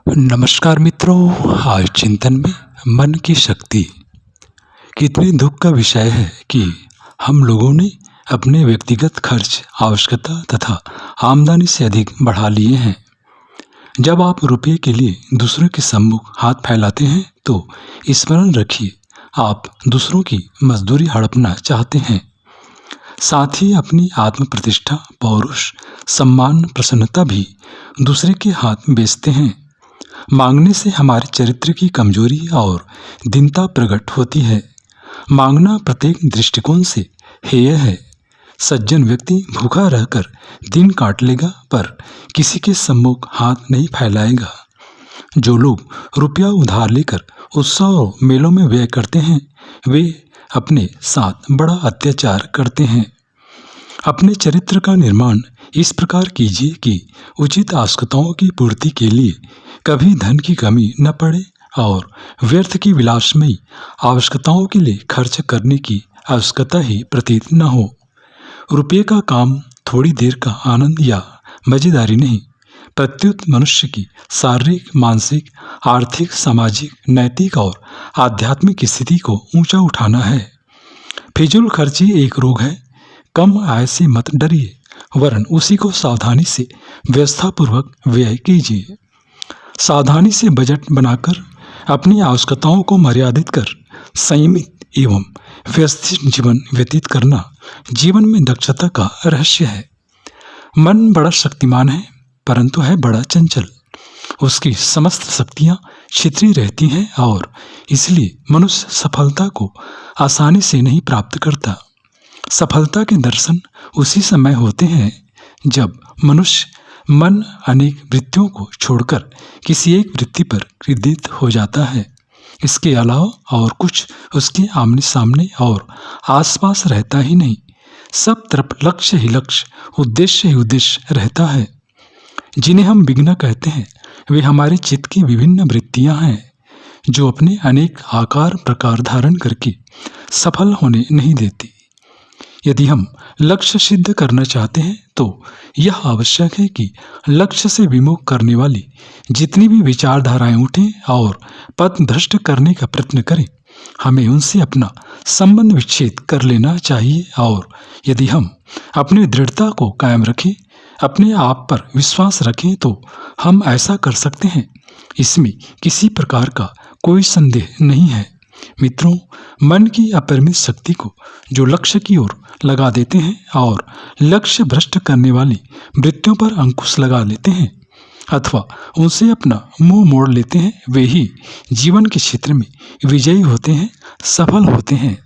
नमस्कार मित्रों। आज चिंतन में मन की शक्ति। कितने दुख का विषय है कि हम लोगों ने अपने व्यक्तिगत खर्च, आवश्यकता तथा आमदनी से अधिक बढ़ा लिए हैं। जब आप रुपये के लिए दूसरों के सम्मुख हाथ फैलाते हैं तो स्मरण रखिए, आप दूसरों की मजदूरी हड़पना चाहते हैं। साथ ही अपनी आत्म प्रतिष्ठा, पौरुष, सम्मान, प्रसन्नता भी दूसरे के हाथ बेचते हैं। मांगने से हमारे चरित्र की कमजोरी और दीनता प्रकट होती है। मांगना प्रत्येक दृष्टिकोण से हेय है। सज्जन व्यक्ति भूखा रहकर दिन काट लेगा पर किसी के सम्मुख हाथ नहीं फैलाएगा। जो लोग रुपया उधार लेकर उत्सव और मेलों में व्यय करते हैं वे अपने साथ बड़ा अत्याचार करते हैं। अपने चरित्र का निर्माण इस प्रकार कीजिए कि उचित आवश्यकताओं की पूर्ति के लिए कभी धन की कमी न पड़े और व्यर्थ की विलासमयी आवश्यकताओं के लिए खर्च करने की आवश्यकता ही प्रतीत न हो। रुपये का काम थोड़ी देर का आनंद या मजेदारी नहीं, प्रत्युत मनुष्य की शारीरिक, मानसिक, आर्थिक, सामाजिक, नैतिक और आध्यात्मिक स्थिति को ऊंचा उठाना है। फिजूल खर्ची एक रोग है। कम आय से मत डरिए, वरन उसी को सावधानी से व्यवस्थापूर्वक व्यय कीजिए। सावधानी से बजट बनाकर अपनी आवश्यकताओं को मर्यादित कर संयमित एवं व्यवस्थित जीवन व्यतीत करना जीवन में दक्षता का रहस्य है। मन बड़ा शक्तिमान है परंतु है बड़ा चंचल। उसकी समस्त शक्तियां छितरी रहती हैं और इसलिए मनुष्य सफलता को आसानी से नहीं प्राप्त करता। सफलता के दर्शन उसी समय होते हैं जब मनुष्य मन अनेक वृत्तियों को छोड़कर किसी एक वृत्ति पर केंद्रित हो जाता है। इसके अलावा और कुछ उसके आमने सामने और आसपास रहता ही नहीं। सब तरफ लक्ष्य ही लक्ष्य, उद्देश्य ही उद्देश्य रहता है। जिन्हें हम विघ्न कहते हैं वे हमारे चित्त की विभिन्न वृत्तियां हैं जो अपने अनेक आकार प्रकार धारण करके सफल होने नहीं देती। यदि हम लक्ष्य सिद्ध करना चाहते हैं तो यह आवश्यक है कि लक्ष्य से विमुख करने वाली जितनी भी विचारधाराएं उठें और पथ भ्रष्ट करने का प्रयत्न करें, हमें उनसे अपना संबंध विच्छेद कर लेना चाहिए। और यदि हम अपनी दृढ़ता को कायम रखें, अपने आप पर विश्वास रखें तो हम ऐसा कर सकते हैं। इसमें किसी प्रकार का कोई संदेह नहीं है। मित्रों, मन की अपरिमित शक्ति को जो लक्ष्य की ओर लगा देते हैं और लक्ष्य भ्रष्ट करने वाली वृत्तियों पर अंकुश लगा लेते हैं अथवा उनसे अपना मुंह मोड़ लेते हैं, वे ही जीवन के क्षेत्र में विजयी होते हैं, सफल होते हैं।